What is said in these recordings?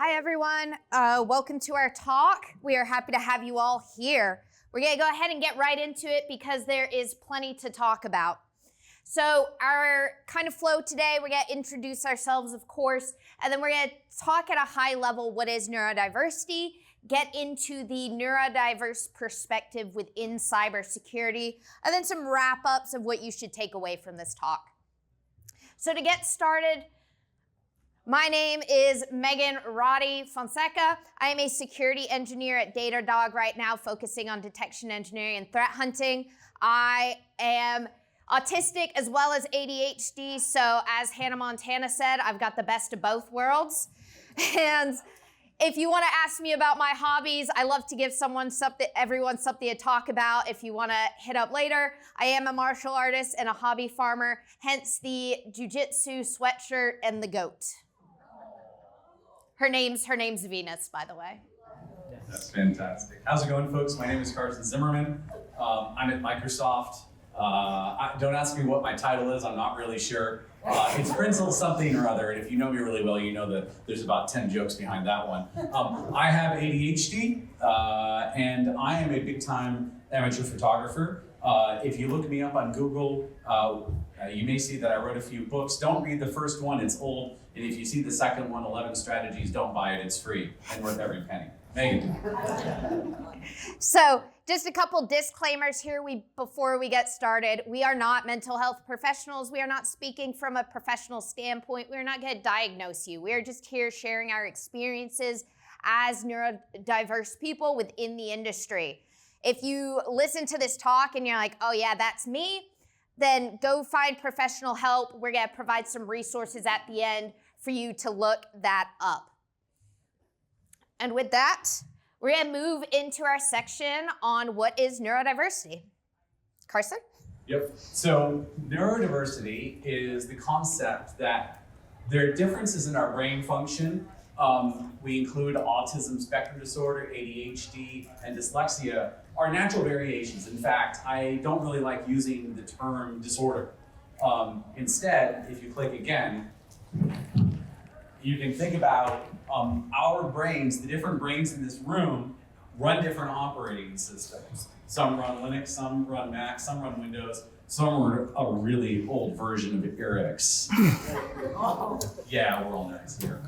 Hi, everyone. Welcome to our talk. We are happy to have you all here. We're going to go ahead and get right into it because there is plenty to talk about. So our kind of flow today, we're going to introduce ourselves, of course, and then we're going to talk at a high level what is neurodiversity, get into the neurodiverse perspective within cybersecurity, and then some wrap-ups of what you should take away from this talk. So to get started, my name is Megan Roddie-Fonseca. I am a security engineer at Datadog right now, focusing on detection engineering and threat hunting. I am autistic as well as ADHD, so as Hannah Montana said, I've got the best of both worlds. And if you want to ask me about my hobbies, I love to give everyone something to talk about. If you want to hit up later, I am a martial artist and a hobby farmer, hence the jiu-jitsu sweatshirt and the goat. Her name's Venus, by the way. That's fantastic. How's it going, folks? My name is Carson Zimmerman. I'm at Microsoft. Don't ask me what my title is. I'm not really sure. It's principal something or other, and if you know me really well, you know that there's about 10 jokes behind that one. I have ADHD, and I am a big-time amateur photographer. If you look me up on Google, you may see that I wrote a few books. Don't read the first one, it's old. And if you see the second one, 11 Strategies, don't buy it, it's free and worth every penny. Megan. So just a couple disclaimers here before we get started. We are not mental health professionals. We are not speaking from a professional standpoint. We are not going to diagnose you. We are just here sharing our experiences as neurodiverse people within the industry. If you listen to this talk and you're like, oh yeah, that's me, then go find professional help. We're going to provide some resources at the end for you to look that up. And with that, we're going to move into our section on what is neurodiversity. Carson? Yep. So neurodiversity is the concept that there are differences in our brain function. We include autism spectrum disorder, ADHD, and dyslexia are natural variations. In fact, I don't really like using the term disorder. Instead, if you click again, you can think about our brains, the different brains in this room run different operating systems. Some run Linux, some run Mac, some run Windows, some run a really old version of Eric's. Yeah, we're all nerds here.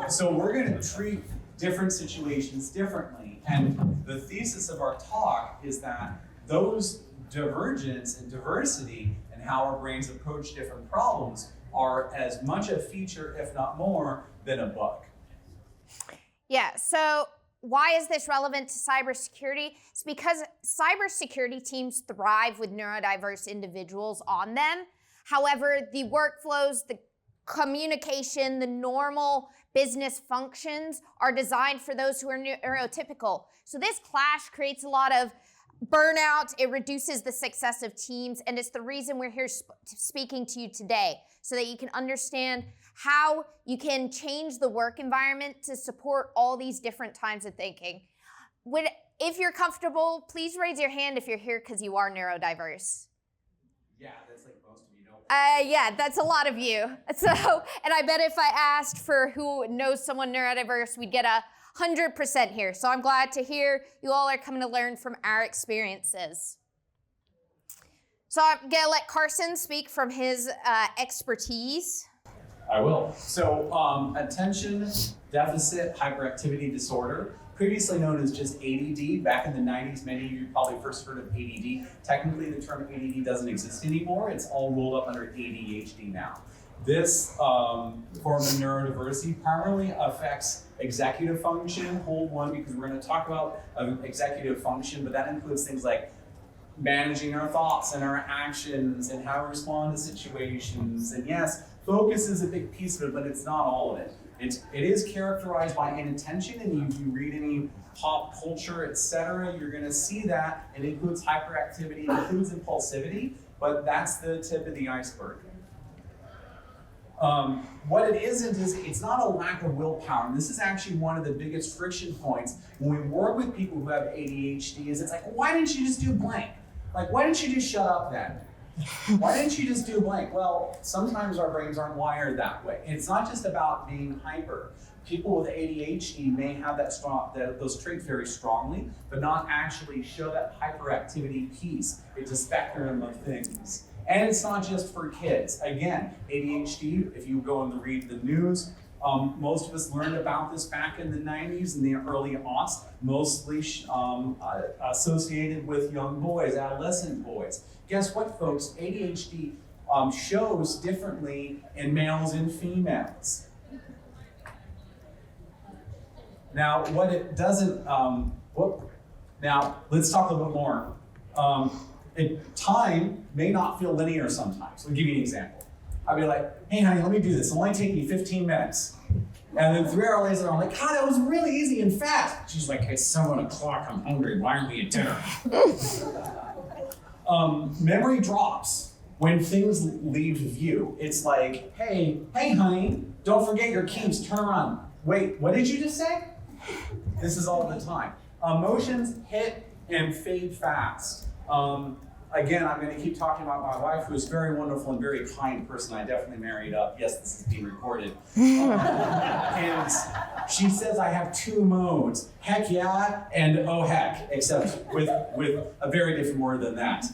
So we're going to treat different situations differently. And the thesis of our talk is that those divergence and diversity and how our brains approach different problems are as much a feature, if not more, than a bug. Yeah, so why is this relevant to cybersecurity? It's because cybersecurity teams thrive with neurodiverse individuals on them. However, the workflows, the communication, the normal business functions are designed for those who are neurotypical. So this clash creates a lot of burnout, it reduces the success of teams, and it's the reason we're here speaking to you today, so that you can understand how you can change the work environment to support all these different times of thinking. If you're comfortable, please raise your hand if you're here because you are neurodiverse. Yeah, that's like most of you know. Yeah, that's a lot of you. So, and I bet if I asked for who knows someone neurodiverse, we'd get 100% here. So I'm glad to hear you all are coming to learn from our experiences. So I'm gonna let Carson speak from his expertise. I will. So attention deficit hyperactivity disorder, previously known as just ADD. Back in the 90s, many of you probably first heard of ADD. Technically, the term ADD doesn't exist anymore. It's all rolled up under ADHD now. This form of neurodiversity primarily affects executive function. Hold one, because we're going to talk about executive function, but that includes things like managing our thoughts and our actions and how we respond to situations. And yes, focus is a big piece of it, but it's not all of it. It is characterized by inattention, and if you read any pop culture, etc., you're going to see that it includes hyperactivity, it includes impulsivity, but that's the tip of the iceberg. What it isn't is it's not a lack of willpower. And this is actually one of the biggest friction points when we work with people who have ADHD is it's like, why didn't you just do blank? Like, why didn't you just shut up then? Why didn't you just do blank? Well, sometimes our brains aren't wired that way. And it's not just about being hyper. People with ADHD may have those traits very strongly, but not actually show that hyperactivity piece. It's a spectrum of things. And it's not just for kids. Again, ADHD, if you go and read the news, most of us learned about this back in the 90s and the early aughts, mostly associated with young boys, adolescent boys. Guess what, folks? ADHD shows differently in males and females. Now, what it doesn't, now let's talk a little bit more. Time may not feel linear sometimes. I'll give you an example. I'll be like, hey honey, let me do this. It'll only take me 15 minutes. And then 3 hours later, I'm like, God, that was really easy and fast. She's like, it's 7 o'clock, I'm hungry, why aren't we at dinner? Memory drops when things leave view. It's like, hey honey, don't forget your keys, turn around. Wait, what did you just say? This is all the time. Emotions hit and fade fast. Again, I'm going to keep talking about my wife, who is very wonderful and very kind person. I definitely married up. Yes, this is being recorded. And she says I have 2 modes, heck yeah and oh heck, except with a very different word than that.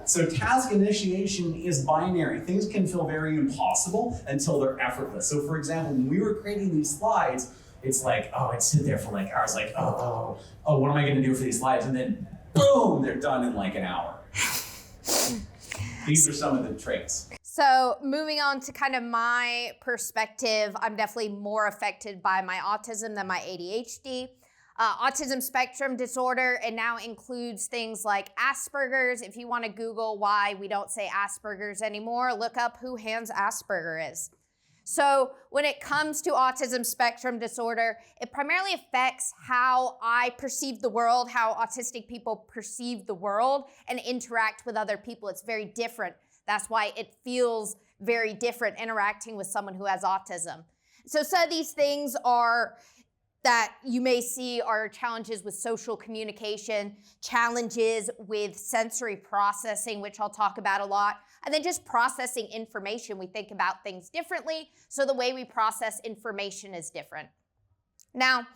So task initiation is binary. Things can feel very impossible until they're effortless. So for example, when we were creating these slides, it's like, oh, I'd sit there for like hours, like, oh, what am I going to do for these slides? And then boom, they're done in like an hour. These are some of the traits. So moving on to kind of my perspective, I'm definitely more affected by my autism than my ADHD. Autism spectrum disorder, it now includes things like Asperger's. If you want to Google why we don't say Asperger's anymore, look up who Hans Asperger is. So when it comes to autism spectrum disorder, it primarily affects how I perceive the world, how autistic people perceive the world and interact with other people. It's very different. That's why it feels very different interacting with someone who has autism. So some of these things are that you may see are challenges with social communication, challenges with sensory processing, which I'll talk about a lot, and then just processing information. We think about things differently, so the way we process information is different. Now,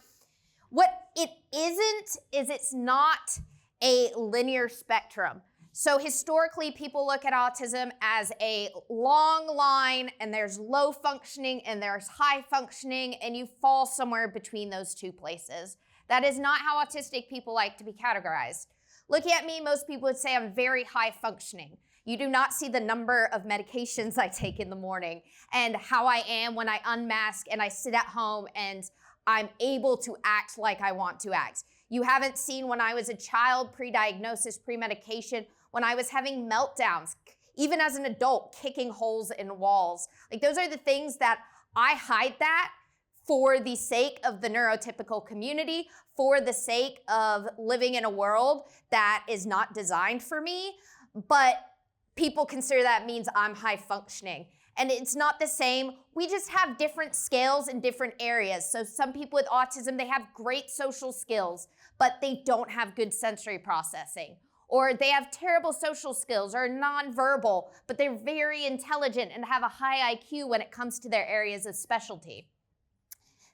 what it isn't is it's not a linear spectrum. So historically, people look at autism as a long line, and there's low functioning and there's high functioning, and you fall somewhere between those two places. That is not how autistic people like to be categorized. Looking at me, most people would say I'm very high functioning. You do not see the number of medications I take in the morning and how I am when I unmask and I sit at home and I'm able to act like I want to act. You haven't seen when I was a child, pre-diagnosis, pre-medication, when I was having meltdowns, even as an adult, kicking holes in walls. Like, those are the things that I hide that for the sake of the neurotypical community, for the sake of living in a world that is not designed for me, but people consider that means I'm high functioning. And it's not the same. We just have different scales in different areas. So some people with autism, they have great social skills, but they don't have good sensory processing. Or they have terrible social skills or nonverbal, but they're very intelligent and have a high IQ when it comes to their areas of specialty.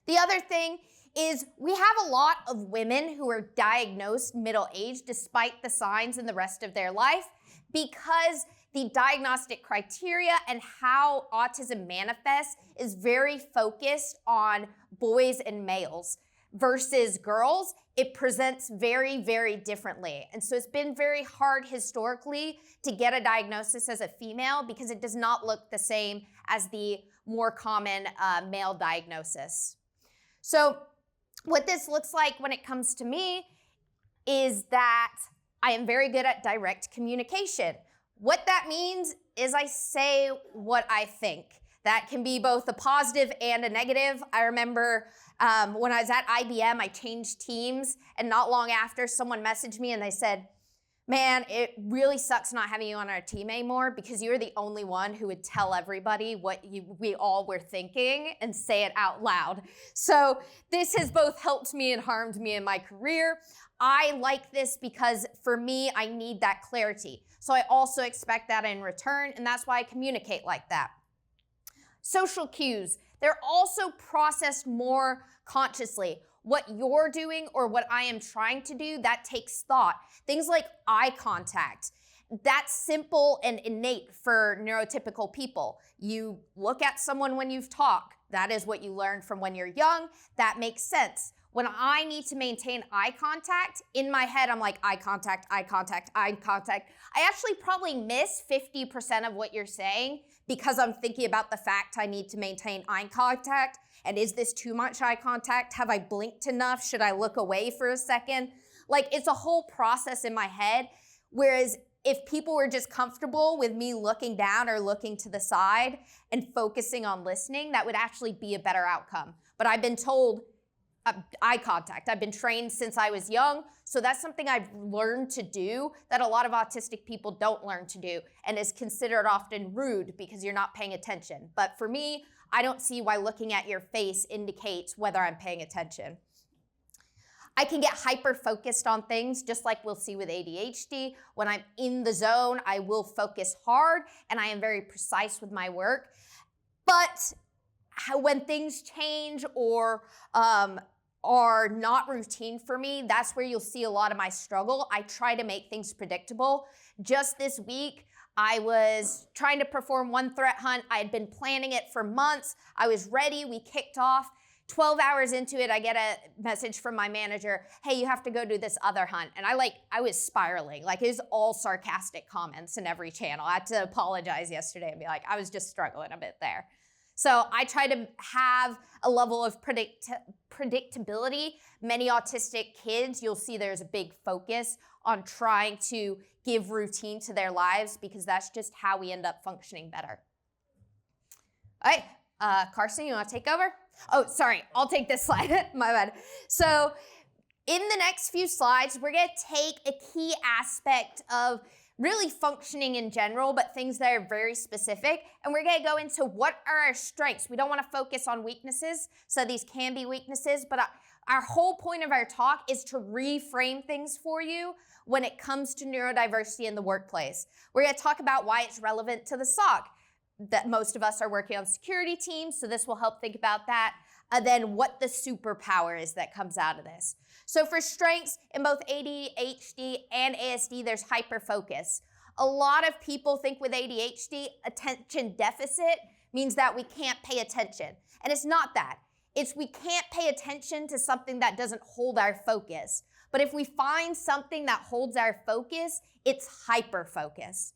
The other thing is we have a lot of women who are diagnosed middle-aged despite the signs in the rest of their life, because the diagnostic criteria and how autism manifests is very focused on boys and males versus girls. It presents very, very differently. And so it's been very hard historically to get a diagnosis as a female because it does not look the same as the more common male diagnosis. So what this looks like when it comes to me is that I am very good at direct communication. What that means is I say what I think. That can be both a positive and a negative. I remember when I was at IBM, I changed teams, and not long after, someone messaged me and they said, Man, it really sucks not having you on our team anymore because you're the only one who would tell everybody what we all were thinking and say it out loud. So this has both helped me and harmed me in my career. I like this because for me, I need that clarity. So I also expect that in return, and that's why I communicate like that. Social cues, they're also processed more consciously. What you're doing or what I am trying to do, that takes thought. Things like eye contact, that's simple and innate for neurotypical people. You look at someone when you've talked. That is what you learned from when you're young. That makes sense. When I need to maintain eye contact, in my head, I'm like, eye contact, eye contact, eye contact. I actually probably miss 50% of what you're saying because I'm thinking about the fact I need to maintain eye contact. And is this too much eye contact? Have I blinked enough? Should I look away for a second? Like, it's a whole process in my head. Whereas if people were just comfortable with me looking down or looking to the side and focusing on listening, that would actually be a better outcome. But I've been told eye contact. I've been trained since I was young, so that's something I've learned to do that a lot of autistic people don't learn to do and is considered often rude because you're not paying attention. But for me, I don't see why looking at your face indicates whether I'm paying attention. I can get hyper-focused on things, just like we'll see with ADHD. When I'm in the zone, I will focus hard, and I am very precise with my work. But when things change or are not routine for me, that's where you'll see a lot of my struggle. I try to make things predictable. Just this week, I was trying to perform one threat hunt. I had been planning it for months. I was ready. We kicked off. 12 hours into it, I get a message from my manager, hey, you have to go do this other hunt. And I was spiraling. Like, it was all sarcastic comments in every channel. I had to apologize yesterday and be like, I was just struggling a bit there. So I try to have a level of predictability. Many autistic kids, you'll see there's a big focus on trying to give routine to their lives because that's just how we end up functioning better. All right, Carson, you want to take over? Oh, sorry, I'll take this slide. My bad. So in the next few slides, we're going to take a key aspect of really functioning in general, but things that are very specific. And we're going to go into what are our strengths. We don't want to focus on weaknesses, so these can be weaknesses, but our whole point of our talk is to reframe things for you when it comes to neurodiversity in the workplace. We're going to talk about why it's relevant to the SOC, that most of us are working on security teams, so this will help think about that. And then what the superpower is that comes out of this. So for strengths, in both ADHD and ASD, there's hyperfocus. A lot of people think with ADHD, attention deficit means that we can't pay attention. And it's not that. It's we can't pay attention to something that doesn't hold our focus. But if we find something that holds our focus, it's hyperfocus.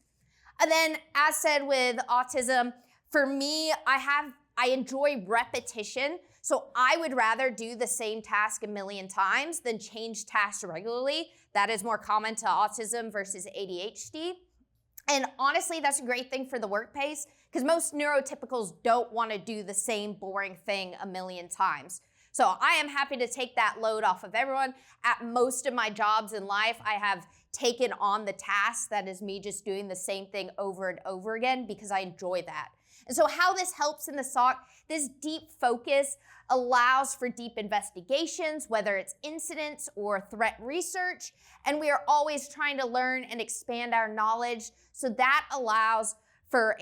And then, as said with autism, for me, I enjoy repetition. So I would rather do the same task a million times than change tasks regularly. That is more common to autism versus ADHD. And honestly, that's a great thing for the workplace because most neurotypicals don't want to do the same boring thing a million times. So I am happy to take that load off of everyone. At most of my jobs in life, I have taken on the task that is me just doing the same thing over and over again because I enjoy that. And so how this helps in the SOC, this deep focus allows for deep investigations, whether it's incidents or threat research, and we are always trying to learn and expand our knowledge, so that allows for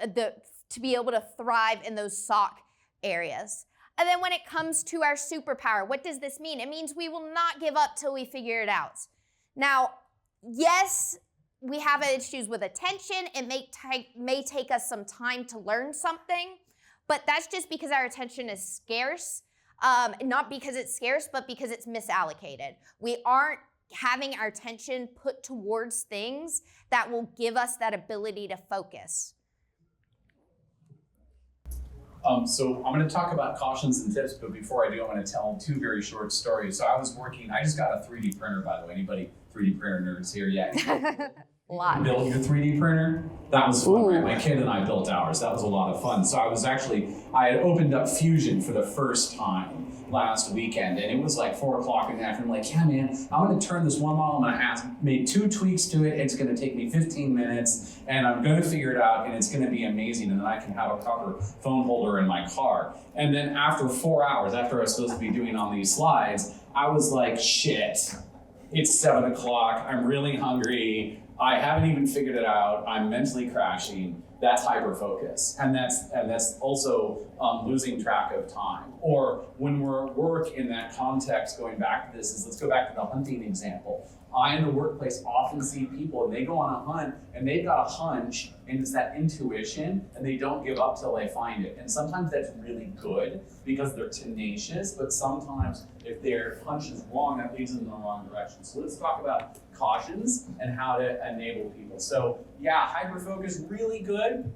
to be able to thrive in those SOC areas. And then when it comes to our superpower, what does this mean? It means we will not give up till we figure it out. Now, yes, we have issues with attention. It may take us some time to learn something, but that's just because our attention is scarce. Not because it's scarce, but because it's misallocated. We aren't having our attention put towards things that will give us that ability to focus. So I'm going to talk about cautions and tips, but before I do, I'm going to tell two very short stories. So I just got a 3D printer, by the way. Anybody 3D printer nerds here? Yeah. A lot. Built your 3D printer? That was fun, right? My kid and I built ours. That was a lot of fun. So I had opened up Fusion for the first time last weekend, and it was like 4 o'clock in the afternoon. I'm like, yeah, man, I'm gonna turn this one model, I'm gonna made 2 tweaks to it. It's gonna take me 15 minutes, and I'm gonna figure it out, and it's gonna be amazing, and then I can have a proper phone holder in my car. And then after 4 hours, after I was supposed to be doing on these slides, I was like, shit, it's 7 o'clock, I'm really hungry, I haven't even figured it out, I'm mentally crashing. That's hyper-focus, and that's also losing track of time. Or when we're at work in that context, going back to this, let's go back to the hunting example. I, in the workplace, often see people, and they go on a hunt, and they've got a hunch, and it's that intuition, and they don't give up till they find it. And sometimes that's really good, because they're tenacious, but sometimes if their hunch is wrong, that leads them in the wrong direction. So let's talk about cautions and how to enable people. So yeah, hyper-focus, really good.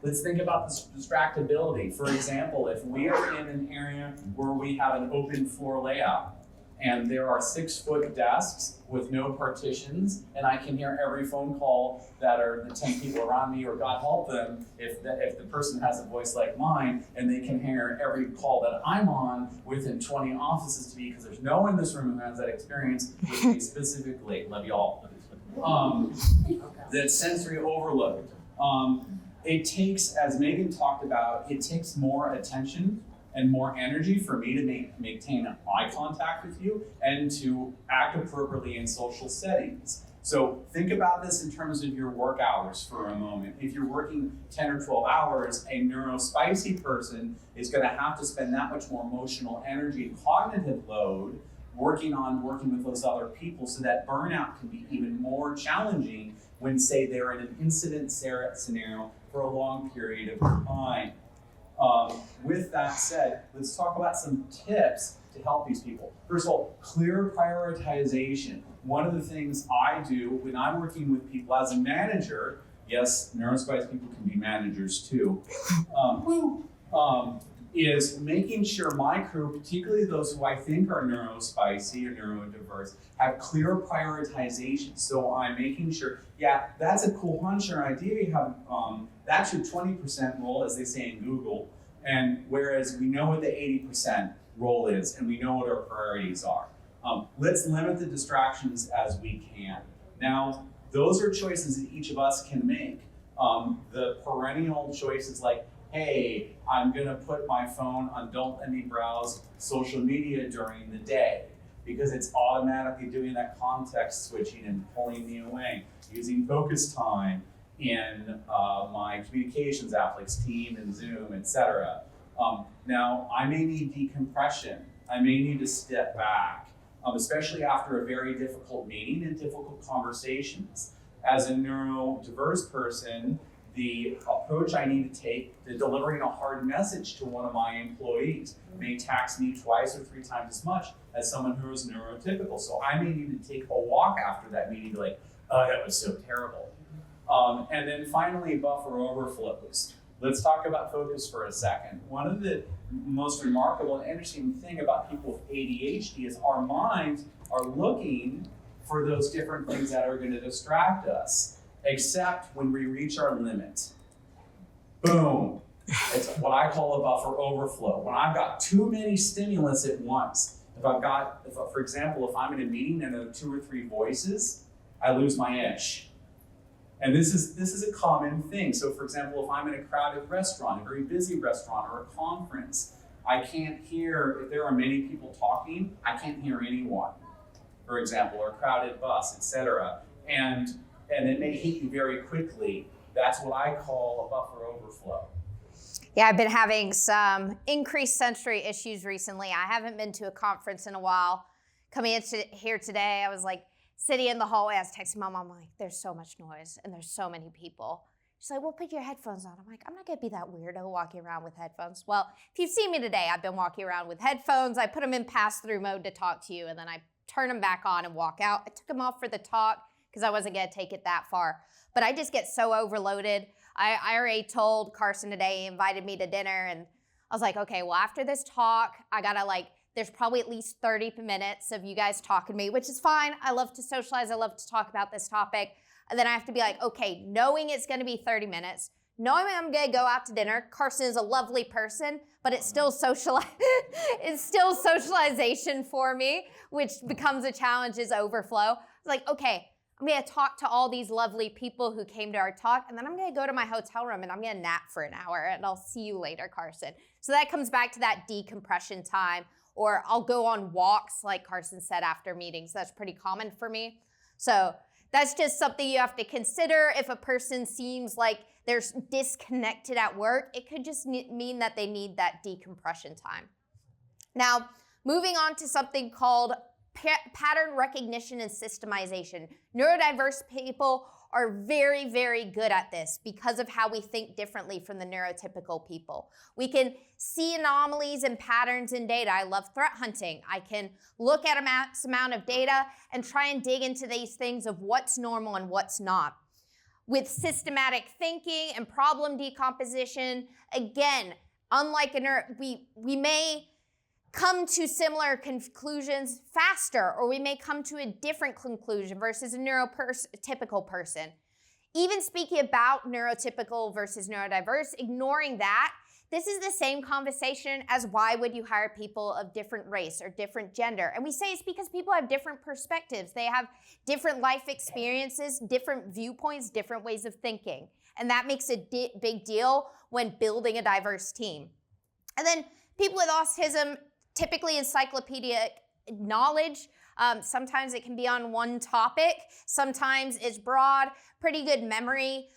Let's think about this distractibility. For example, if we are in an area where we have an open floor layout, and there are 6-foot desks with no partitions, and I can hear every phone call that are the 10 people around me, or God help them, if the person has a voice like mine, and they can hear every call that I'm on within 20 offices to me, because there's no one in this room who has that experience with me specifically. Love y'all. That sensory overload. It takes, as Megan talked about, it takes more attention and more energy for me to maintain eye contact with you and to act appropriately in social settings. So think about this in terms of your work hours for a moment. If you're working 10 or 12 hours, a neurospicy person is gonna have to spend that much more emotional energy and cognitive load working with those other people, so that burnout can be even more challenging when, say, they're in an incident scenario for a long period of time. With that said, let's talk about some tips to help these people. First of all, clear prioritization. One of the things I do when I'm working with people as a manager, yes, neurospicy people can be managers too, is making sure my crew, particularly those who I think are neurospicy or neurodiverse, have clear prioritization. So I'm making sure, yeah, that's a cool hunch or idea you have, that's your 20% role, as they say in Google, and whereas we know what the 80% role is, and we know what our priorities are. Let's limit the distractions as we can. Now, those are choices that each of us can make. The perennial choices like, hey, I'm gonna put my phone on don't let me browse social media during the day, because it's automatically doing that context switching and pulling me away. Using focus time in my communications app like Team and Zoom, etc. Now, I may need decompression. I may need to step back, especially after a very difficult meeting and difficult conversations. As a neurodiverse person, the approach I need to take to delivering a hard message to one of my employees may tax me 2 or 3 times as much as someone who is neurotypical. So I may need to take a walk after that meeting, be like, oh, that was so terrible. And then finally, buffer overflows. Let's talk about focus for a second. One of the most remarkable and interesting thing about people with ADHD is our minds are looking for those different things that are going to distract us, except when we reach our limit. Boom. It's what I call a buffer overflow. When I've got too many stimulus at once, for example, if I'm in a meeting and there are 2 or 3 voices, I lose my edge. And this is a common thing. So for example, if I'm in a crowded restaurant, a very busy restaurant or a conference, I can't hear, if there are many people talking, I can't hear anyone, for example, or a crowded bus, etc. And it may hit you very quickly. That's what I call a buffer overflow. Yeah, I've been having some increased sensory issues recently. I haven't been to a conference in a while. Coming into here today, I was like sitting in the hallway. I was texting my mom, I'm like, there's so much noise and there's so many people. She's like, well, put your headphones on. I'm like, I'm not gonna be that weirdo walking around with headphones. Well, if you've seen me today, I've been walking around with headphones. I put them in pass-through mode to talk to you, and then I turn them back on and walk out. I took them off for the talk because I wasn't gonna take it that far. But I just get so overloaded. I already told Carson today, he invited me to dinner, and I was like, okay, well, after this talk, I gotta there's probably at least 30 minutes of you guys talking to me, which is fine. I love to socialize. I love to talk about this topic. And then I have to be like, okay, knowing it's gonna be 30 minutes, knowing I'm gonna go out to dinner. Carson is a lovely person, but it's still it's still socialization for me, which becomes a challenge as overflow. It's like, okay, I'm gonna talk to all these lovely people who came to our talk, and then I'm gonna go to my hotel room and I'm gonna nap for an hour, and I'll see you later, Carson. So that comes back to that decompression time, or I'll go on walks, like Carson said, after meetings. That's pretty common for me. So that's just something you have to consider. If a person seems like they're disconnected at work, it could just mean that they need that decompression time. Now, moving on to something called pattern recognition and systemization. Neurodiverse people are very, very good at this because of how we think differently from the neurotypical people. We can see anomalies and patterns in data. I love threat hunting. I can look at a mass amount of data and try and dig into these things of what's normal and what's not. With systematic thinking and problem decomposition, again, unlike we may come to similar conclusions faster, or we may come to a different conclusion versus a neurotypical person. Even speaking about neurotypical versus neurodiverse, ignoring that, this is the same conversation as why would you hire people of different race or different gender? And we say it's because people have different perspectives. They have different life experiences, different viewpoints, different ways of thinking. And that makes a big deal when building a diverse team. And then people with autism, typically encyclopedic knowledge. Sometimes it can be on one topic. Sometimes it's broad, pretty good memory.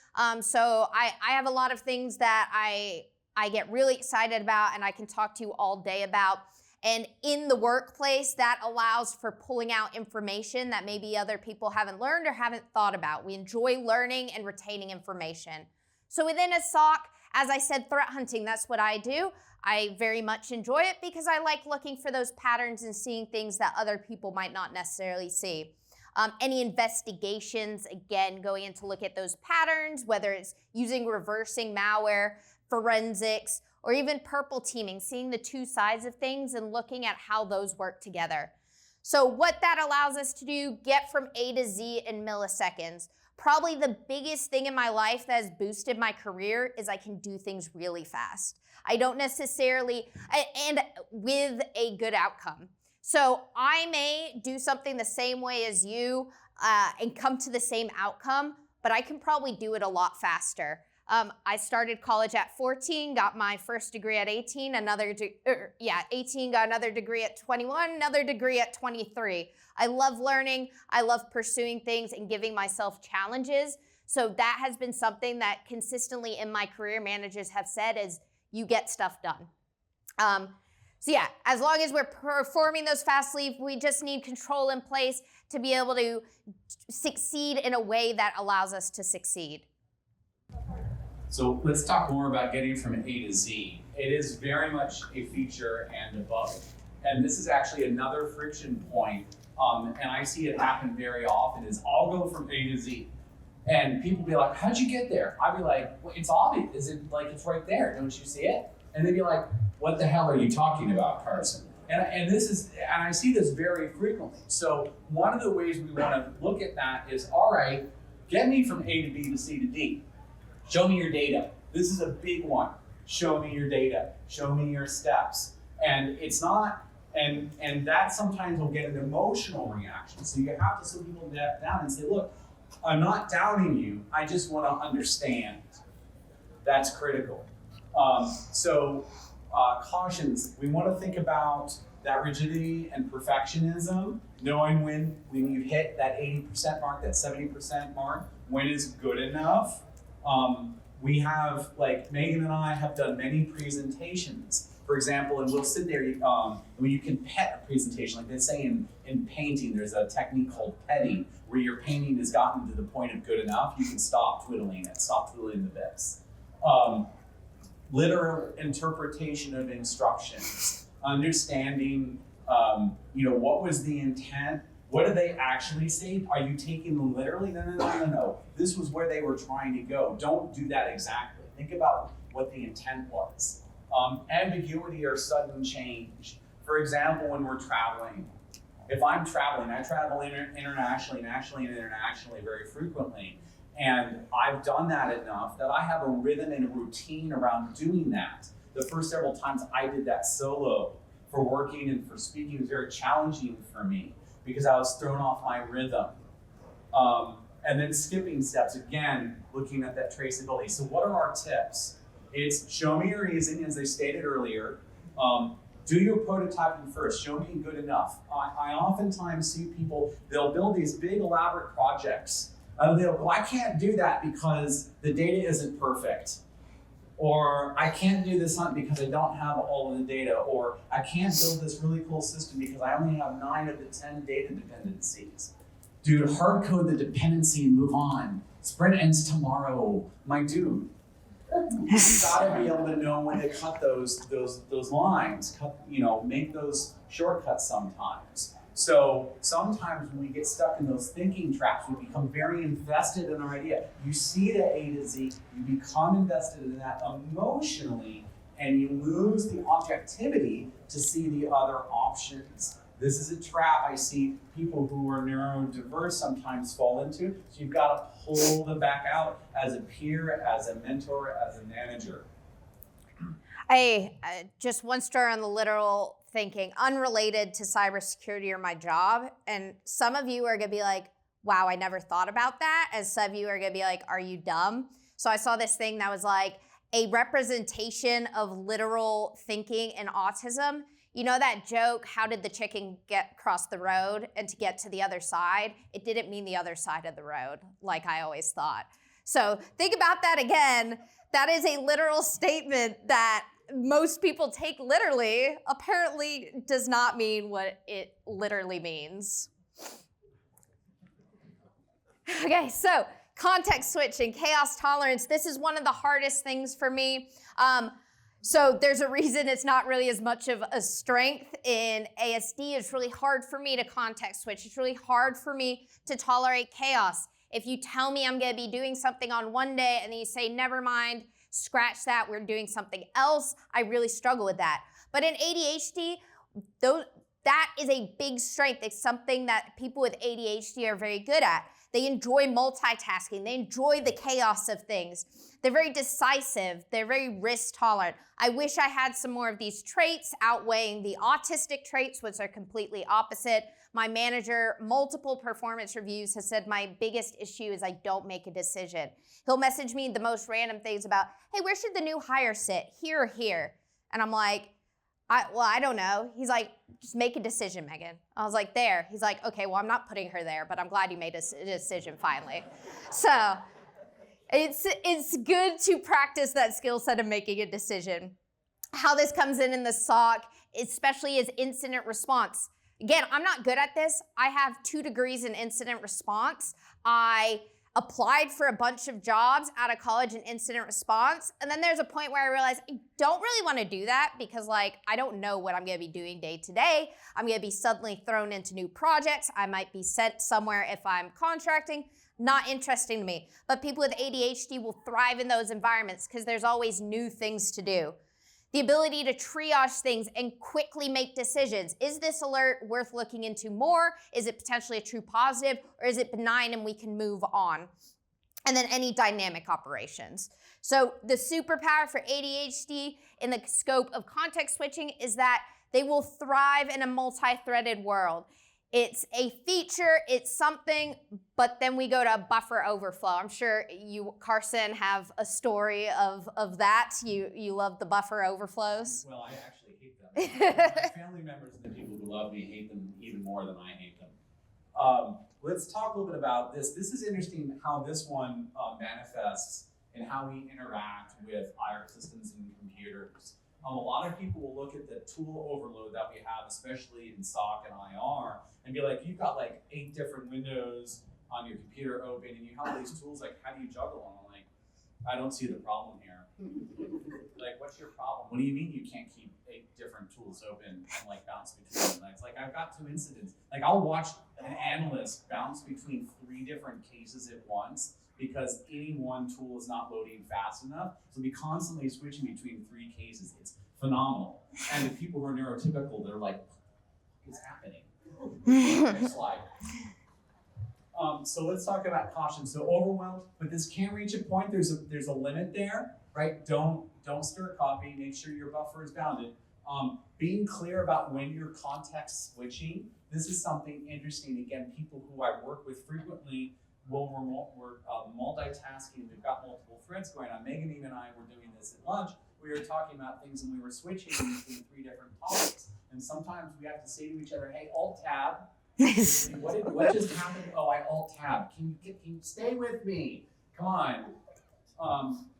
So I have a lot of things that I get really excited about and I can talk to you all day about. And in the workplace, that allows for pulling out information that maybe other people haven't learned or haven't thought about. We enjoy learning and retaining information. So within a SOC, as I said, threat hunting, that's what I do. I very much enjoy it because I like looking for those patterns and seeing things that other people might not necessarily see. Any investigations, again, going in to look at those patterns, whether it's using reversing malware, forensics, or even purple teaming, seeing the two sides of things and looking at how those work together. So what that allows us to do, get from A to Z in milliseconds. Probably the biggest thing in my life that has boosted my career is I can do things really fast. I don't necessarily, and with a good outcome. So I may do something the same way as you and come to the same outcome, but I can probably do it a lot faster. I started college at 14, got my first degree at 18, 18, got another degree at 21, another degree at 23. I love learning, I love pursuing things and giving myself challenges. So that has been something that consistently in my career managers have said is you get stuff done. So yeah, as long as we're performing those fast leaves, we just need control in place to be able to succeed in a way that allows us to succeed. So let's talk more about getting from A to Z. It is very much a feature and a bug. And this is actually another friction point, and I see it happen very often, is I'll go from A to Z. And people be like, how'd you get there? I'd be like, well, it's obvious. Is it like it's right there? Don't you see it? And they'd be like, what the hell are you talking about, Carson? And I see this very frequently. So one of the ways we want to look at that is, all right, get me from A to B to C to D. Show me your data. This is a big one. Show me your data. Show me your steps. And it's not, and that sometimes will get an emotional reaction. So you have to slow people down and say, look, I'm not doubting you. I just want to understand. That's critical. Cautions. We want to think about that rigidity and perfectionism, knowing when you've hit that 80% mark, that 70% mark, when is good enough. We have, like Megan and I have done many presentations, for example, and we'll sit there, when you can pet a presentation, like they say in painting, there's a technique called petting, where your painting has gotten to the point of good enough, you can stop twiddling it, stop twiddling the bits. Literal interpretation of instructions, understanding, what was the intent? What did they actually say? Are you taking them literally? No. This was where they were trying to go. Don't do that exactly. Think about what the intent was. Ambiguity or sudden change. For example, when we're traveling, If I'm traveling, I travel internationally, nationally, and internationally very frequently. And I've done that enough that I have a rhythm and a routine around doing that. The first several times I did that solo for working and for speaking was very challenging for me because I was thrown off my rhythm. And then skipping steps, again, looking at that traceability. So what are our tips? It's show me your reason, as I stated earlier. Do your prototyping first, show me good enough. I oftentimes see people, they'll build these big elaborate projects. Well, I can't do that because the data isn't perfect. Or I can't do this hunt because I don't have all of the data. Or I can't build this really cool system because I only have 9 of the 10 data dependencies. Dude, hard code the dependency and move on. Sprint ends tomorrow, my dude. You gotta be able to know when to cut those lines, make those shortcuts sometimes. So sometimes when we get stuck in those thinking traps, we become very invested in our idea. You see the A to Z, you become invested in that emotionally, and you lose the objectivity to see the other options. This is a trap I see people who are neurodiverse sometimes fall into. So you've got to pull them back out as a peer, as a mentor, as a manager. Just one story on the literal thinking, unrelated to cybersecurity or my job. And some of you are going to be like, wow, I never thought about that. And some of you are going to be like, are you dumb? So I saw this thing that was like a representation of literal thinking and autism. You know that joke, how did the chicken get across the road and to get to the other side? It didn't mean the other side of the road, like I always thought. So think about that again. That is a literal statement that most people take literally, apparently does not mean what it literally means. Okay, so context switching, chaos tolerance. This is one of the hardest things for me. So there's a reason it's not really as much of a strength in ASD. It's really hard for me to context switch. It's really hard for me to tolerate chaos. If you tell me I'm going to be doing something on one day and then you say, never mind, scratch that, we're doing something else, I really struggle with that. But in ADHD, that is a big strength. It's something that people with ADHD are very good at. They enjoy multitasking. They enjoy the chaos of things. They're very decisive. They're very risk tolerant. I wish I had some more of these traits outweighing the autistic traits, which are completely opposite. My manager, multiple performance reviews, has said my biggest issue is I don't make a decision. He'll message me the most random things about, hey, where should the new hire sit? Here or here? And I'm like, I don't know. He's like, just make a decision, Megan. I was like, there. He's like, okay, well, I'm not putting her there, but I'm glad you made a decision finally. So it's good to practice that skill set of making a decision. How this comes in the SOC, especially is incident response. Again, I'm not good at this. I have 2 degrees in incident response. I applied for a bunch of jobs out of college in incident response. And then there's a point where I realized I don't really want to do that because I don't know what I'm going to be doing day to day. I'm going to be suddenly thrown into new projects. I might be sent somewhere if I'm contracting. Not interesting to me. But people with ADHD will thrive in those environments because there's always new things to do. The ability to triage things and quickly make decisions. Is this alert worth looking into more? Is it potentially a true positive? Or is it benign and we can move on? And then any dynamic operations. So the superpower for ADHD in the scope of context switching is that they will thrive in a multi-threaded world. It's a feature, it's something, but then we go to buffer overflow. I'm sure you, Carson, have a story of that. You love the buffer overflows. Well, I actually hate them. My family members and the people who love me hate them even more than I hate them. Let's talk a little bit about this. This is interesting how this one manifests and how we interact with IR systems and computers. A lot of people will look at the tool overload that we have, especially in SOC and IR, and be like, you've got 8 different windows on your computer open, and you have all these tools, how do you juggle them? I'm like, I don't see the problem here. What's your problem? What do you mean you can't keep 8 different tools open and bounce between them? It's I've got 2 incidents. I'll watch an analyst bounce between 3 different cases at once, because any one tool is not loading fast enough. So be constantly switching between 3 cases. It's phenomenal. And the people who are neurotypical, they're like, what is happening? Next slide. So let's talk about caution. So overwhelmed, but this can reach a point. There's a limit there, right? Don't stir coffee. Make sure your buffer is bounded. Being clear about when you're context switching. This is something interesting. Again, people who I work with frequently we're multitasking. We've got multiple threads going on. Megan and I were doing this at lunch. We were talking about things and we were switching between 3 different topics. And sometimes we have to say to each other, hey, Alt-Tab. What just happened? Oh, I Alt-Tab. Can you stay with me? Come on.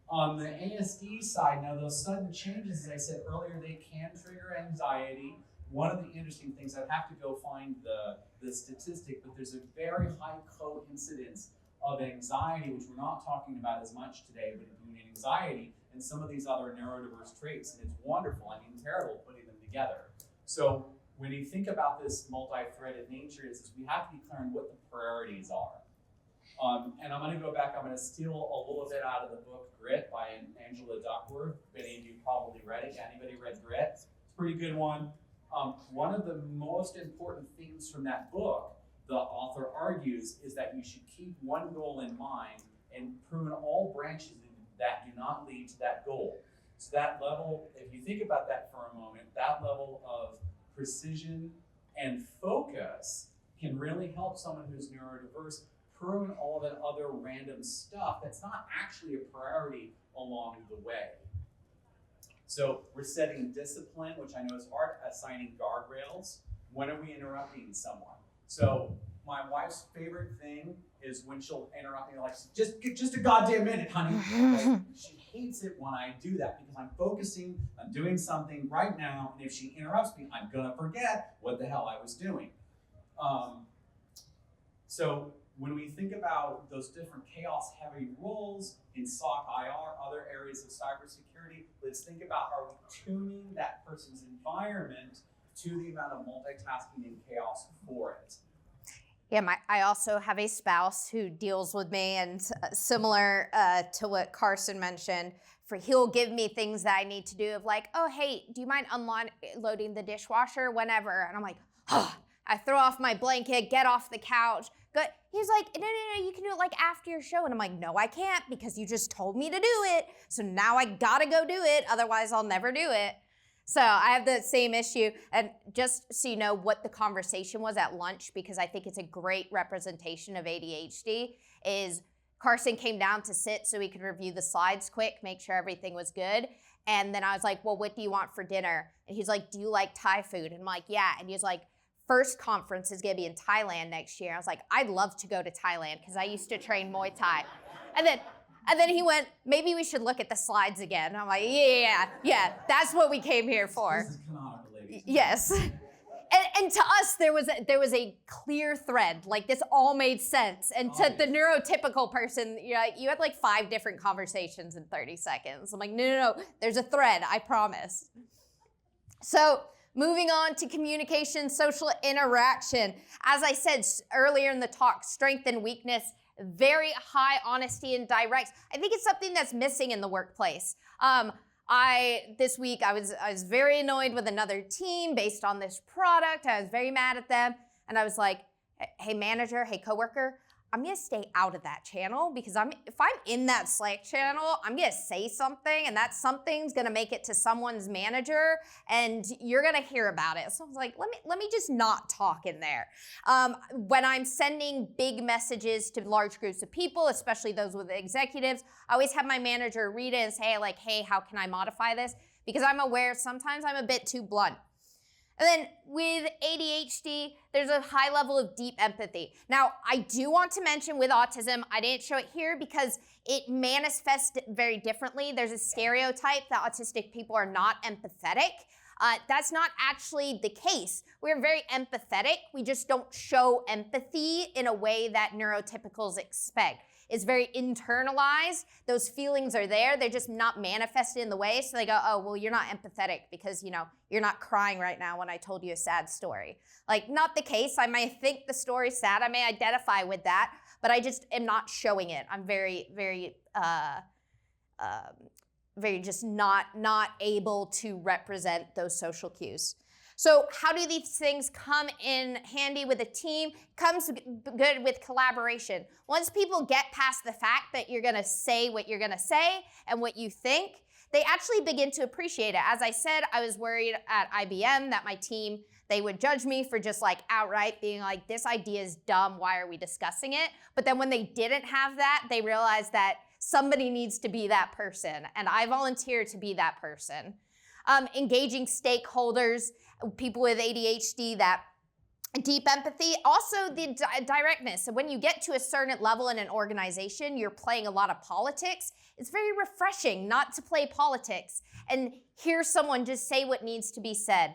On the ASD side, now those sudden changes, as I said earlier, they can trigger anxiety. One of the interesting things, I'd have to go find the statistic, but there's a very high coincidence of anxiety, which we're not talking about as much today, but between anxiety and some of these other neurodiverse traits. And it's wonderful, terrible putting them together. So when you think about this multi-threaded nature, is we have to be clear on what the priorities are. And I'm going to go back, I'm going to steal a little bit out of the book Grit by Angela Duckworth. Many of you probably read it. Anybody read Grit? It's a pretty good one. One of the most important things from that book, the author argues, is that you should keep one goal in mind and prune all branches that do not lead to that goal. So that level, if you think about that for a moment, that level of precision and focus can really help someone who's neurodiverse prune all that other random stuff that's not actually a priority along the way. So we're setting discipline, which I know is hard, assigning guardrails. When are we interrupting someone? So my wife's favorite thing is when she'll interrupt me, like, just a goddamn minute, honey. Like, she hates it when I do that because I'm focusing, I'm doing something right now, and if she interrupts me, I'm gonna forget what the hell I was doing. So when we think about those different chaos-heavy roles in SOC IR, other areas of cybersecurity, let's think about, are we tuning that person's environment to the amount of multitasking and chaos for it? Yeah, I also have a spouse who deals with me, and similar to what Carson mentioned, he'll give me things that I need to do of like, oh, hey, do you mind unloading the dishwasher whenever? And I'm like, oh, I throw off my blanket, get off the couch. But he's like, no, you can do it like after your show. And I'm like, no, I can't because you just told me to do it. So now I gotta go do it. Otherwise, I'll never do it. So I have the same issue. And just so you know what the conversation was at lunch, because I think it's a great representation of ADHD, is Carson came down to sit so we could review the slides quick, make sure everything was good. And then I was like, well, what do you want for dinner? And he's like, do you like Thai food? And I'm like, yeah. And he's like, first conference is gonna be in Thailand next year. I was like, I'd love to go to Thailand because I used to train Muay Thai. And then he went, maybe we should look at the slides again. And I'm like, yeah, that's what we came here for. This is canonical, ladies. Yes. And to us, there was a clear thread. Like, this all made sense. And to the neurotypical person, you had like 5 different conversations in 30 seconds. I'm like, no, there's a thread, I promise. So, moving on to communication, social interaction. As I said earlier in the talk, strength and weakness, very high honesty and direct. I think it's something that's missing in the workplace. This week I was very annoyed with another team based on this product. I was very mad at them. And I was like, hey manager, hey coworker, I'm gonna stay out of that channel because if I'm in that Slack channel, I'm gonna say something and that something's gonna make it to someone's manager and you're gonna hear about it. So I was like, let me just not talk in there. When I'm sending big messages to large groups of people, especially those with executives, I always have my manager read it and say like, hey, how can I modify this? Because I'm aware sometimes I'm a bit too blunt. And then with ADHD, there's a high level of deep empathy. Now, I do want to mention with autism, I didn't show it here because it manifests very differently. There's a stereotype that autistic people are not empathetic. That's not actually the case. We're very empathetic. We just don't show empathy in a way that neurotypicals expect. It's very internalized. Those feelings are there. They're just not manifested in the way. So they go, oh, well, you're not empathetic because, you're not crying right now when I told you a sad story. Like, not the case. I may think the story's sad. I may identify with that, but I just am not showing it. I'm very, very, very just not able to represent those social cues. So how do these things come in handy with a team? Comes good with collaboration. Once people get past the fact that you're gonna say what you're gonna say and what you think, they actually begin to appreciate it. As I said, I was worried at IBM that my team, they would judge me for just like outright being like, this idea is dumb, why are we discussing it? But then when they didn't have that, they realized that somebody needs to be that person, and I volunteer to be that person. Engaging stakeholders, people with ADHD, that deep empathy, also the directness. So when you get to a certain level in an organization, you're playing a lot of politics. It's very refreshing not to play politics and hear someone just say what needs to be said.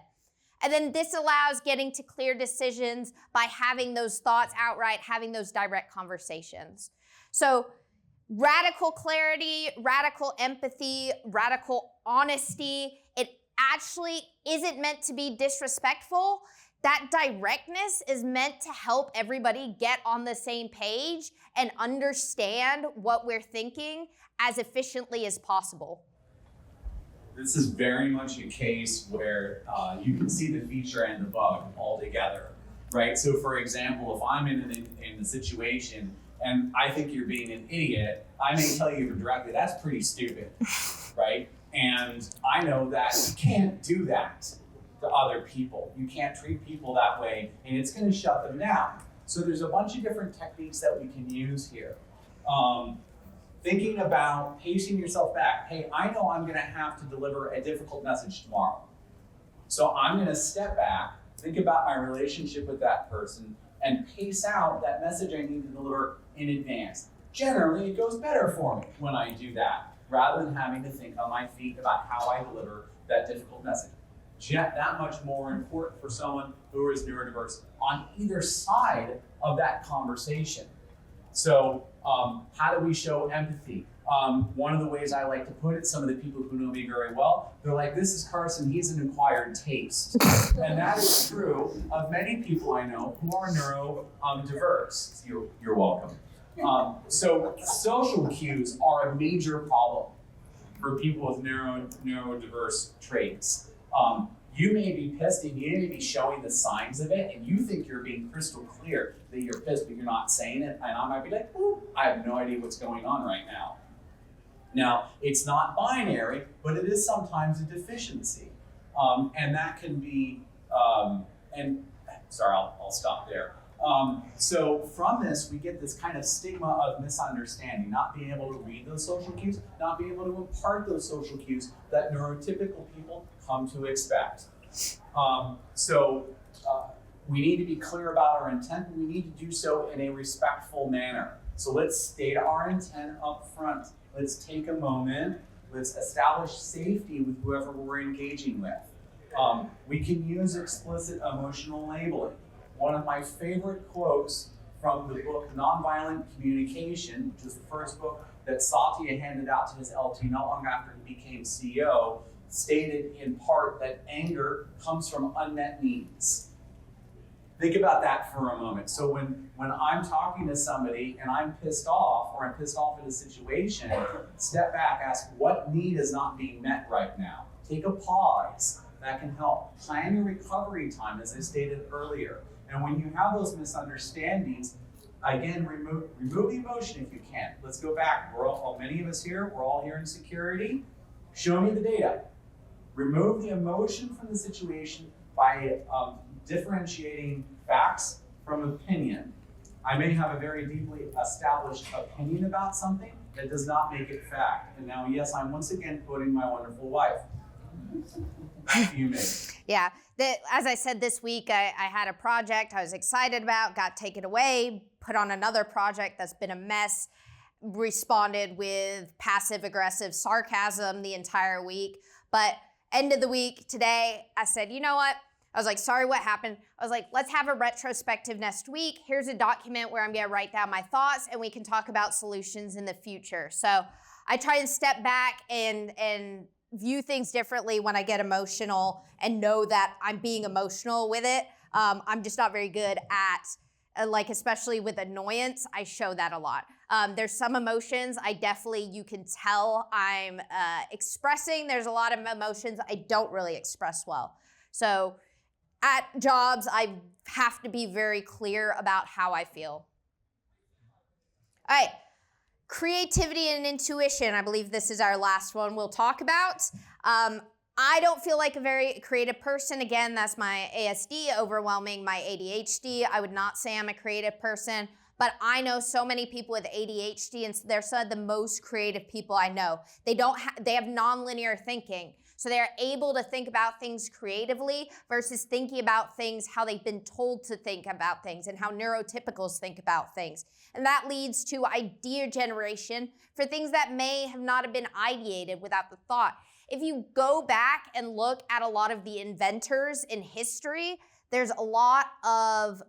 And then this allows getting to clear decisions by having those thoughts outright, having those direct conversations. So radical clarity, radical empathy, radical honesty. It actually isn't meant to be disrespectful. That directness is meant to help everybody get on the same page and understand what we're thinking as efficiently as possible. This is very much a case where you can see the feature and the bug all together, right? So for example, if I'm in a situation and I think you're being an idiot, I may tell you directly, that's pretty stupid, right? And I know that you can't do that to other people. You can't treat people that way, and it's gonna shut them down. So there's a bunch of different techniques that we can use here. Thinking about pacing yourself back. Hey, I know I'm gonna have to deliver a difficult message tomorrow. So I'm gonna step back, think about my relationship with that person, and pace out that message I need to deliver in advance. Generally, it goes better for me when I do that, rather than having to think on my feet about how I deliver that difficult message. That much more important for someone who is neurodiverse on either side of that conversation. So how do we show empathy? One of the ways I like to put it, some of the people who know me very well, they're like, this is Carson, he's an acquired taste. And that is true of many people I know who are neurodiverse. You're welcome. So social cues are a major problem for people with neurodiverse traits. You may be pissed and you may be showing the signs of it and you think you're being crystal clear that you're pissed, but you're not saying it. And I might be like, ooh, I have no idea what's going on right now. Now, it's not binary, but it is sometimes a deficiency. And that can be, I'll stop there. So from this, we get this kind of stigma of misunderstanding, not being able to read those social cues, not being able to impart those social cues that neurotypical people come to expect. We need to be clear about our intent, but we need to do so in a respectful manner. So let's state our intent up front. Let's take a moment. Let's establish safety with whoever we're engaging with. We can use explicit emotional labeling. One of my favorite quotes from the book Nonviolent Communication, which was the first book that Satya handed out to his LT not long after he became CEO, stated in part that anger comes from unmet needs. Think about that for a moment. So when I'm talking to somebody and I'm pissed off, or I'm pissed off at a situation, step back, ask what need is not being met right now. Take a pause. That can help. Plan your recovery time, as I stated earlier. And when you have those misunderstandings, again, remove the emotion if you can. Let's go back. Many of us here, we're all here in security. Show me the data. Remove the emotion from the situation by differentiating facts from opinion. I may have a very deeply established opinion about something that does not make it fact. And now, yes, I'm once again quoting my wonderful wife. Back to you, Meg. Yeah, as I said this week, I had a project I was excited about, got taken away, put on another project that's been a mess, responded with passive-aggressive sarcasm the entire week. But end of the week today, I said, you know what? I was like, sorry, what happened? I was like, let's have a retrospective next week. Here's a document where I'm gonna write down my thoughts and we can talk about solutions in the future. So I try and step back and view things differently when I get emotional and know that I'm being emotional with it. I'm just not very good at, especially with annoyance, I show that a lot. There's some emotions you can tell I'm expressing. There's a lot of emotions I don't really express well. So at jobs, I have to be very clear about how I feel. All right, creativity and intuition. I believe this is our last one we'll talk about. I don't feel like a very creative person. Again, that's my ASD overwhelming my ADHD. I would not say I'm a creative person, but I know so many people with ADHD, and they're some of the most creative people I know. They have nonlinear thinking. So they're able to think about things creatively versus thinking about things how they've been told to think about things and how neurotypicals think about things. And that leads to idea generation for things that may have not have been ideated without the thought. If you go back and look at a lot of the inventors in history, there's a lot of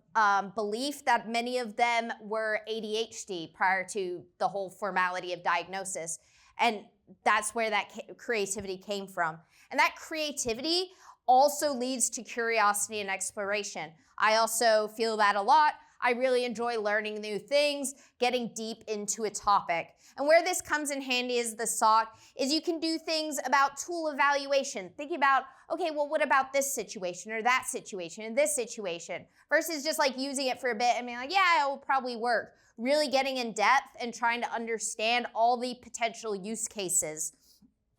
belief that many of them were ADHD prior to the whole formality of diagnosis. And that's where that creativity came from. And that creativity also leads to curiosity and exploration. I also feel that a lot. I really enjoy learning new things, getting deep into a topic. And where this comes in handy as the SOC is you can do things about tool evaluation, thinking about, okay, well, what about this situation or that situation and this situation, versus just like using it for a bit and being like, yeah, it will probably work. Really getting in depth and trying to understand all the potential use cases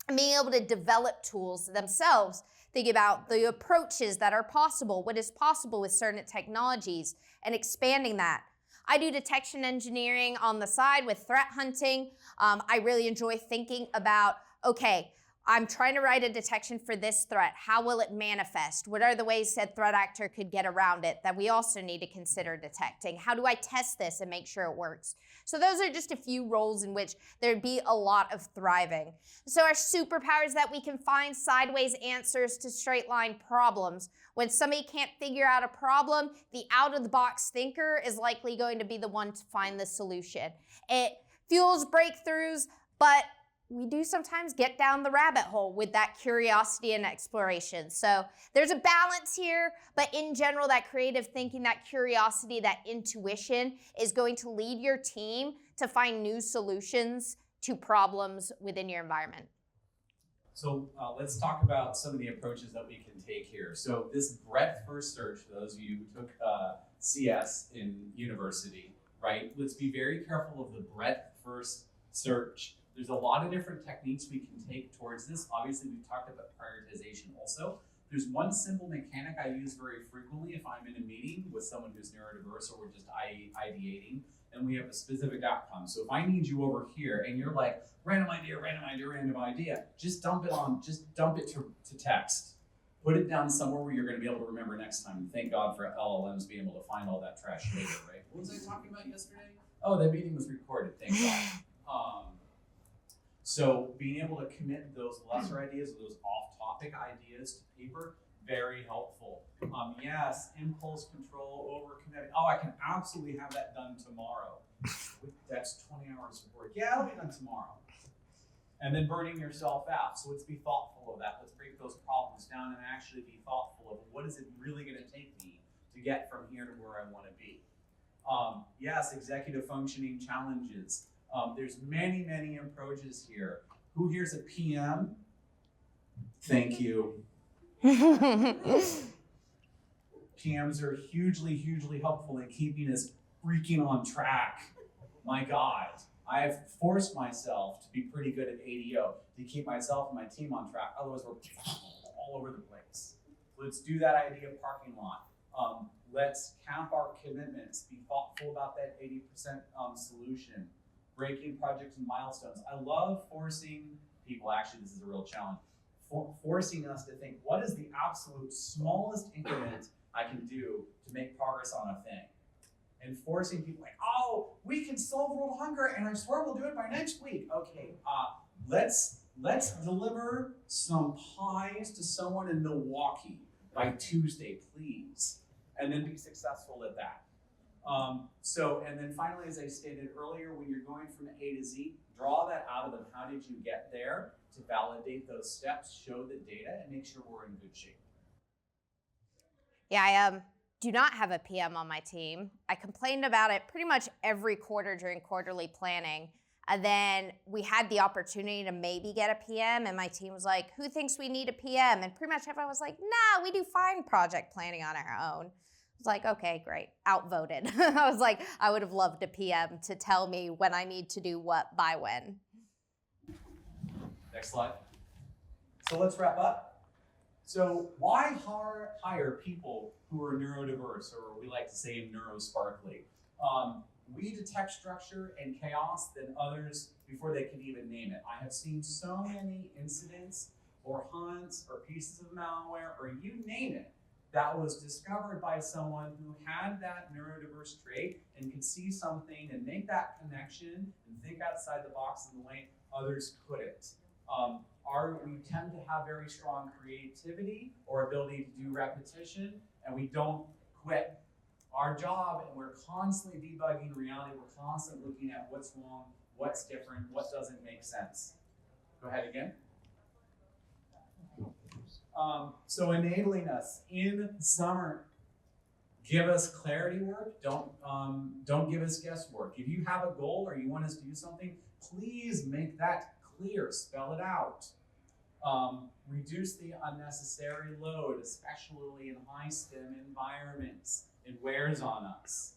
and being able to develop tools themselves. Think about the approaches that are possible, what is possible with certain technologies, and expanding that. I do detection engineering on the side with threat hunting. I really enjoy thinking about, okay, I'm trying to write a detection for this threat. How will it manifest? What are the ways that threat actor could get around it that we also need to consider detecting? How do I test this and make sure it works? So those are just a few roles in which there'd be a lot of thriving. So our superpower is that we can find sideways answers to straight line problems. When somebody can't figure out a problem, the out-of-the-box thinker is likely going to be the one to find the solution. It fuels breakthroughs, but we do sometimes get down the rabbit hole with that curiosity and exploration. So there's a balance here, but in general, that creative thinking, that curiosity, that intuition is going to lead your team to find new solutions to problems within your environment. So let's talk about some of the approaches that we can take here. So this breadth-first search, for those of you who took CS in university, right? Let's be very careful of the breadth-first search. There's a lot of different techniques we can take towards this. Obviously, we've talked about prioritization also. There's one simple mechanic I use very frequently if I'm in a meeting with someone who's neurodiverse or we're just ideating and we have a specific outcome. So if I need you over here and you're like, random idea, just dump it to text. Put it down somewhere where you're gonna be able to remember next time. And thank God for LLMs being able to find all that trash later, right? What was I talking about yesterday? Oh, that meeting was recorded, thank God. So being able to commit those lesser ideas, those off-topic ideas to paper, very helpful. Yes, impulse control, overcommitting. Oh, I can absolutely have that done tomorrow. That's 20 hours of work. Yeah, it'll be done tomorrow. And then burning yourself out. So let's be thoughtful of that. Let's break those problems down and actually be thoughtful of what is it really going to take me to get from here to where I want to be. Yes, executive functioning challenges. There's many approaches here. Who here's a PM? Thank you. PMs are hugely helpful in keeping us freaking on track. My God, I have forced myself to be pretty good at ADO to keep myself and my team on track. Otherwise, we're all over the place. Let's do that idea parking lot. Let's camp our commitments. Be thoughtful about that 80% solution. Breaking projects and milestones. I love forcing people, actually this is a real challenge, forcing us to think, what is the absolute smallest increment I can do to make progress on a thing? And forcing people like, oh, we can solve world hunger and I swear we'll do it by next week. Okay, let's deliver some pies to someone in Milwaukee by Tuesday, please. And then be successful at that. And then finally, as I stated earlier, when you're going from A to Z, draw that out of them. How did you get there? To validate those steps, show the data, and make sure we're in good shape. Yeah, I do not have a PM on my team. I complained about it pretty much every quarter during quarterly planning. And then we had the opportunity to maybe get a PM, and my team was like, who thinks we need a PM? And pretty much everyone was like, nah, we do fine project planning on our own. I was like, okay, great, outvoted. I was like, I would have loved a PM to tell me when I need to do what by when. Next slide. So let's wrap up. So why hire people who are neurodiverse, or we like to say Neurosparkle? We detect structure and chaos than others before they can even name it. I have seen so many incidents or hunts or pieces of malware or you name it that was discovered by someone who had that neurodiverse trait and could see something and make that connection and think outside the box in the way others couldn't. We tend to have very strong creativity or ability to do repetition, and we don't quit our job, and we're constantly debugging reality. We're constantly looking at what's wrong, what's different, what doesn't make sense. Go ahead again. So enabling us in summer, give us clarity work. Don't give us guesswork. If you have a goal or you want us to do something, please make that clear. Spell it out. Reduce the unnecessary load, especially in high STEM environments. It wears on us.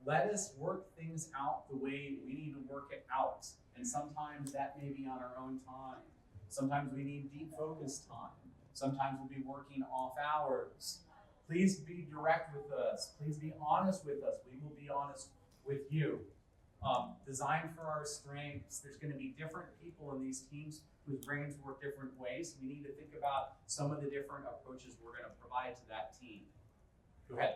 Let us work things out the way we need to work it out. And sometimes that may be on our own time. Sometimes we need deep focus time. Sometimes we'll be working off hours. Please be direct with us. Please be honest with us. We will be honest with you. Design for our strengths. There's going to be different people in these teams whose brains work different ways. We need to think about some of the different approaches we're going to provide to that team. Go ahead.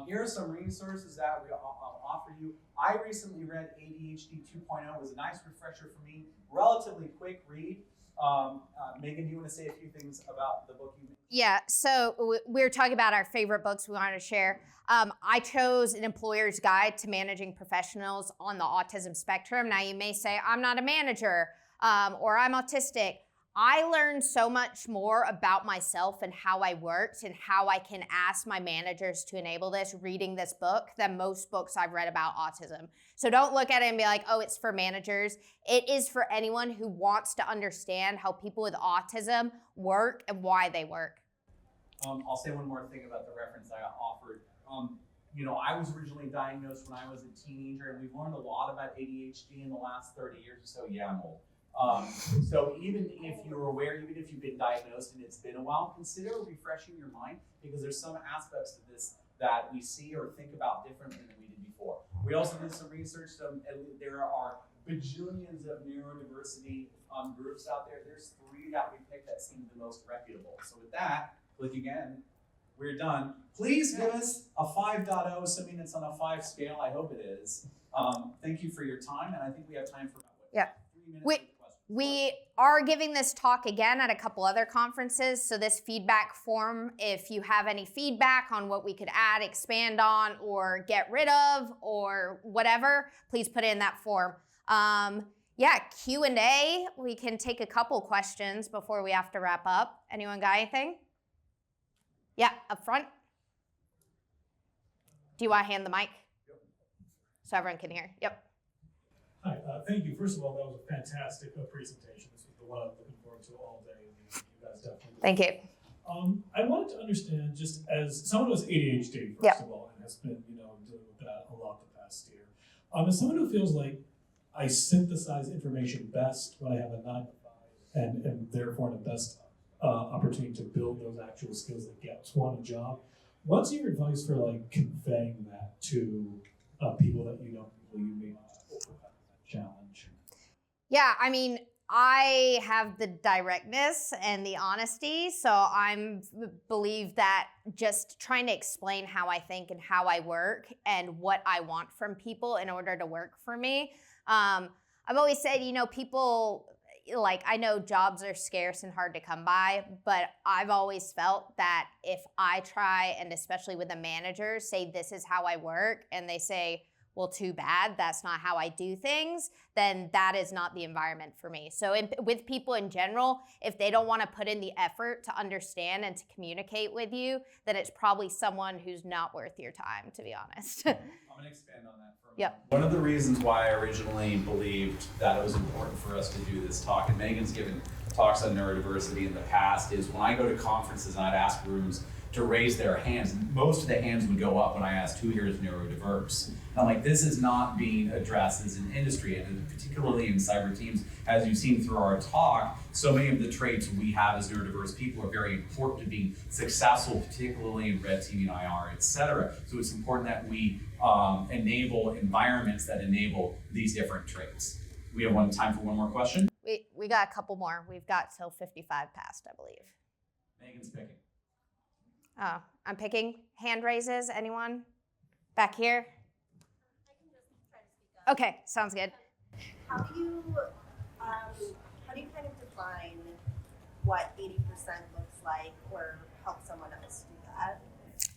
Here are some resources that we offer you. I recently read ADHD 2.0. It was a nice refresher for me. Relatively quick read. Megan, do you want to say a few things about the book you made? Yeah, so we were talking about our favorite books we wanted to share. I chose An Employer's Guide to Managing Professionals on the Autism Spectrum. Now you may say, I'm not a manager or I'm autistic. I learned so much more about myself and how I worked and how I can ask my managers to enable this reading this book than most books I've read about autism. So don't look at it and be like, oh, it's for managers. It is for anyone who wants to understand how people with autism work and why they work. I'll say one more thing about the reference I offered. I was originally diagnosed when I was a teenager, and we've learned a lot about ADHD in the last 30 years or so. Yeah, I'm old. So even if you're aware, even if you've been diagnosed and it's been a while, consider refreshing your mind, because there's some aspects of this that we see or think about differently than we did before. We also did some research. There are bajillions of neurodiversity groups out there. There's 3 that we picked that seem the most reputable. So with that, click again. We're done. Please give us a 5.0, assuming it's on a 5 scale. I hope it is. Thank you for your time, and I think we have time for about 3 minutes. We are giving this talk again at a couple other conferences, so this feedback form, if you have any feedback on what we could add, expand on, or get rid of, or whatever, please put it in that form. Q&A, we can take a couple questions before we have to wrap up. Anyone got anything? Yeah, up front. Do you want to hand the mic? Yep. So everyone can hear. Yep. Hi, thank you. First of all, that was a fantastic presentation. This was the one I'm looking forward to all day. You guys definitely. Thank you. I wanted to understand, just as someone who has ADHD, first of all, and has been, dealing with that a lot the past year. As someone who feels like I synthesize information best when I have a 9 to 5, and therefore in the best opportunity to build those actual skills that get one a job. What's your advice for conveying that to people that you may not overcome that challenge? Yeah, I mean, I have the directness and the honesty, so I believe that just trying to explain how I think and how I work and what I want from people in order to work for me. I've always said, people, I know jobs are scarce and hard to come by, but I've always felt that if I try, and especially with the managers, say this is how I work, and they say, well, too bad, that's not how I do things, then that is not the environment for me. So with people in general, if they don't want to put in the effort to understand and to communicate with you, then it's probably someone who's not worth your time, to be honest. I'm going to expand on that for a moment. Yep. One of the reasons why I originally believed that it was important for us to do this talk, and Megan's given talks on neurodiversity in the past, is when I go to conferences and I'd ask rooms to raise their hands, most of the hands would go up when I asked who here is neurodiverse. And I'm like, this is not being addressed as an industry, and particularly in cyber teams, as you've seen through our talk, so many of the traits we have as neurodiverse people are very important to being successful, particularly in red teaming, IR, et cetera. So it's important that we enable environments that enable these different traits. We have time for one more question. We got a couple more. We've got till 55 past, I believe. Megan's picking. Oh, I'm picking. Hand raises, anyone? Back here? I can just try to speak up. Okay, sounds good. How do you kind of define what 80% looks like or help someone else do that?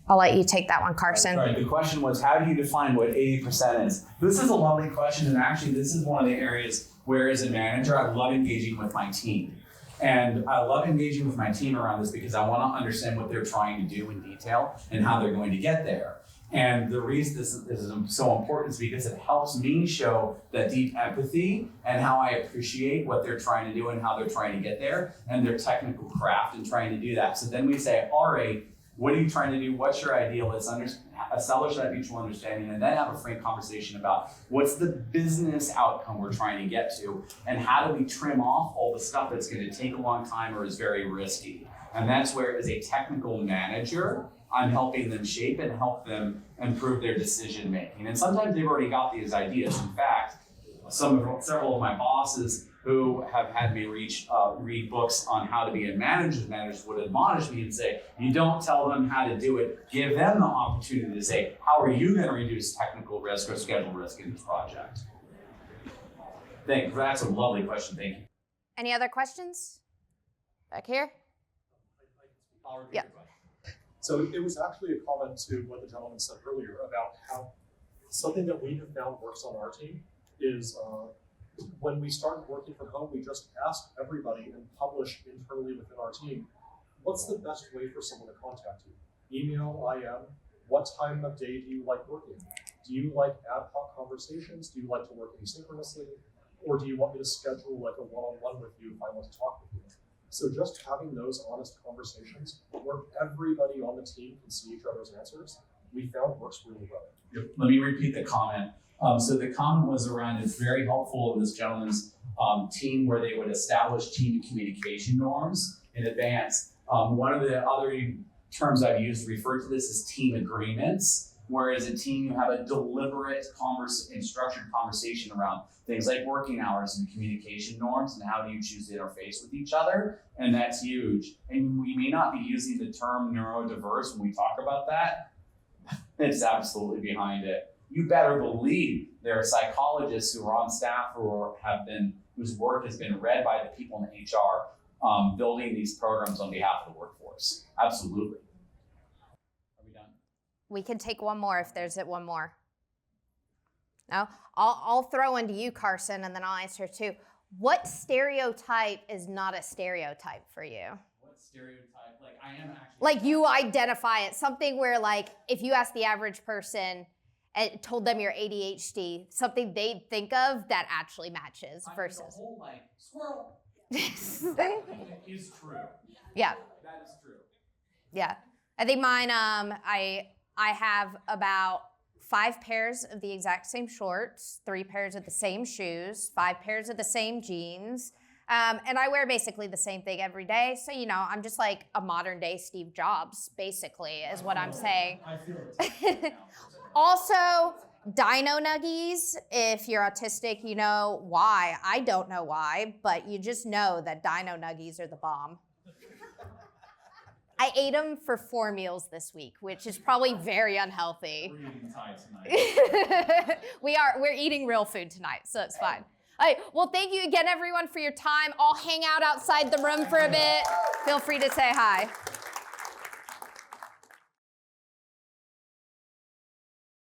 I'll let you take that one, Carson. Sorry, the question was, how do you define what 80% is? This is a lovely question, and actually this is one of the areas where as a manager, I love engaging with my team. And I love engaging with my team around this because I want to understand what they're trying to do in detail and how they're going to get there. And the reason this is so important is because it helps me show that deep empathy and how I appreciate what they're trying to do and how they're trying to get there and their technical craft in trying to do that. So then we say, all right, what are you trying to do? What's your ideal? Let's establish that mutual understanding and then have a frank conversation about what's the business outcome we're trying to get to and how do we trim off all the stuff that's going to take a long time or is very risky. And that's where, as a technical manager, I'm helping them shape and help them improve their decision making. And sometimes they've already got these ideas. In fact, several of my bosses who have had me read books on how to be a manager would admonish me and say, you don't tell them how to do it, give them the opportunity to say, how are you going to reduce technical risk or schedule risk in this project? Thank you. That's a lovely question. Thank you. Any other questions? Back here? I'll repeat Yeah. the question. So it was actually a comment to what the gentleman said earlier about how something that we have found works on our team is when we started working from home, we just asked everybody and published internally within our team, what's the best way for someone to contact you? Email, IM, what time of day do you like working? Do you like ad hoc conversations? Do you like to work asynchronously? Or do you want me to schedule like a one-on-one with you if I want to talk with you? So just having those honest conversations where everybody on the team can see each other's answers, we found works really well. Yep. Let me repeat the comment. So the comment was around, it's very helpful in this gentleman's team where they would establish team communication norms in advance. One of the other terms I've used to refer to this is team agreements, where as a team you have a deliberate and structured conversation around things like working hours and communication norms and how do you choose to interface with each other, and that's huge. And we may not be using the term neurodiverse when we talk about that. It's absolutely behind it. You better believe there are psychologists who are on staff whose work has been read by the people in HR building these programs on behalf of the workforce. Absolutely. Are we done? We can take one more if there's one more. No? I'll throw into you, Carson, and then I'll answer too. What stereotype is not a stereotype for you? What stereotype? Like I am actually. Like you identify it. Something where like if you ask the average person and told them you're ADHD, something they'd think of that actually matches versus. The whole like squirrel. Is true. Yeah. That is true. Yeah. I think mine, I have about 5 pairs of the exact same shorts, 3 pairs of the same shoes, 5 pairs of the same jeans. And I wear basically the same thing every day. So, I'm just like a modern day Steve Jobs, basically, is what I'm saying. I feel it. Also, dino nuggies. If you're autistic, you know why. I don't know why, but you just know that dino nuggies are the bomb. I ate them for 4 meals this week, which is probably very unhealthy. We're eating Thai tonight. We're eating real food tonight, so it's fine. All right, well, thank you again, everyone, for your time. I'll hang out outside the room for a bit. Feel free to say hi.